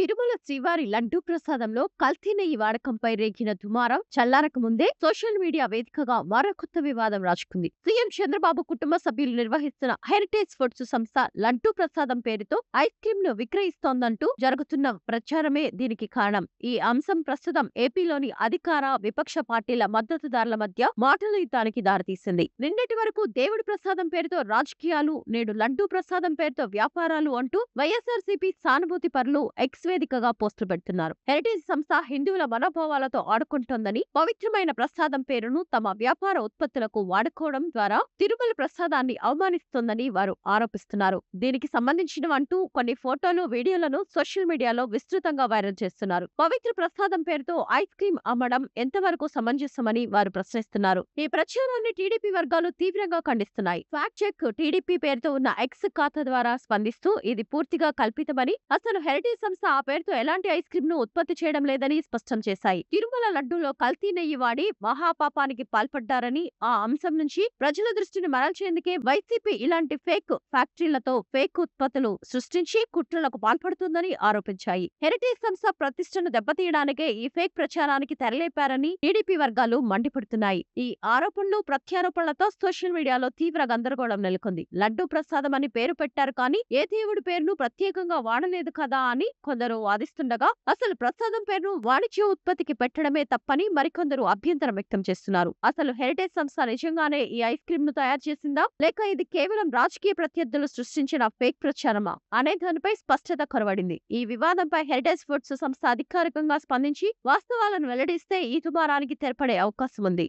తిరుమల శ్రీవారి లడ్డూ ప్రసాదంలో కల్తీ నెయ్యి వాడకంపై రేగిన దుమారం చల్లారక ముందే సోషల్ మీడియా వేదికగా మరో కొత్త వివాదం రాజుకుంది. సీఎం చంద్రబాబు కుటుంబ సభ్యులు నిర్వహిస్తున్న హెరిటేజ్ ఫుడ్స్ సంస్థ లడ్డూ ప్రసాదం పేరుతో ఐస్ క్రీమ్ ను విక్రయిస్తోందంటూ జరుగుతున్న ప్రచారమే దీనికి కారణం. ఈ అంశం ప్రస్తుతం ఏపీలోని అధికార విపక్ష పార్టీల మద్దతుదారుల మధ్య మాటల యుద్ధానికి దారితీసింది. నిన్నటి వరకు దేవుడి ప్రసాదం పేరుతో రాజకీయాలు, నేడు లడ్డూ ప్రసాదం పేరుతో వ్యాపారాలు అంటూ వైఎస్ఆర్సీపీ సానుభూతి పరులు ఎక్స్ వేదికగా పోస్టులు పెడుతున్నారు. హెరిటేజ్ సంస్థ హిందువుల మనోభావాలతో ఆడుకుంటోందని, పవిత్రమైన ప్రసాదం పేరును తమ వ్యాపార ఉత్పత్తులకు వాడుకోవడం ద్వారా తిరుమల ప్రసాదాన్ని అవమానిస్తోందని వారు ఆరోపిస్తున్నారు. దీనికి సంబంధించినవంటూ కొన్ని ఫోటోలు, వీడియోలను సోషల్ మీడియాలో విస్తృతంగా వైరల్ చేస్తున్నారు. పవిత్ర ప్రసాదం పేరుతో ఐస్ క్రీమ్ అమ్మడం ఎంతవరకు సమంజసమని వారు ప్రశ్నిస్తున్నారు. ఈ ప్రచారాన్ని టీడీపీ వర్గాలు తీవ్రంగా ఖండిస్తున్నాయి. ఫ్యాక్ట్ చెక్ టీడీపీ పేరుతో ఉన్న ఎక్స్ ఖాతా ద్వారా స్పందిస్తూ ఇది పూర్తిగా కల్పితమని, అసలు హెరిటేజ్ సంస్థ ఆ పేరుతో ఎలాంటి ఐస్ క్రీమ్ ను ఉత్పత్తి చేయడం లేదని స్పష్టం చేశాయి. తిరుమల లడ్డూలో కల్తీ నెయ్యి వాడి మహాపాపానికి పాల్పడ్డారని, ఆ అంశం నుంచి ప్రజల దృష్టిని మరల్చేందుకే వైసీపీ ఇలాంటి ఫేక్ ఫ్యాక్టరీలతో ఫేక్ ఉత్పత్తులు సృష్టించి కుట్రలకు పాల్పడుతుందని ఆరోపించాయి. హెరిటేజ్ సంస్థ ప్రతిష్టను దెబ్బతీయడానికే ఈ ఫేక్ ప్రచారానికి తెరలేపారని టీడీపీ వర్గాలు మండిపడుతున్నాయి. ఈ ఆరోపణలు, ప్రత్యారోపణలతో సోషల్ మీడియాలో తీవ్ర గందరగోళం నెలకొంది. లడ్డూ ప్రసాదం అని పేరు పెట్టారు కానీ ఏ దేవుడి పేరును ప్రత్యేకంగా వాడలేదు కదా అని కొందరు వాదిస్తుండగా, అసలు ప్రసాదం పేరును వాణిజ్య ఉత్పత్తికి పెట్టడమే తప్పని మరికొందరు అభ్యంతరం వ్యక్తం చేస్తున్నారు. అసలు హెరిటేజ్ సంస్థ నిజంగానే ఈ ఐస్ క్రీమ్ ను తయారు చేసిందా, లేక ఇది కేవలం రాజకీయ ప్రత్యర్థులు సృష్టించిన ఫేక్ ప్రచారమా అనే దానిపై స్పష్టత కొరవడింది. ఈ వివాదంపై హెరిటేజ్ ఫుడ్స్ సంస్థ అధికారికంగా స్పందించి వాస్తవాలను వెల్లడిస్తే ఈ దుమారానికి తెరపడే అవకాశం ఉంది.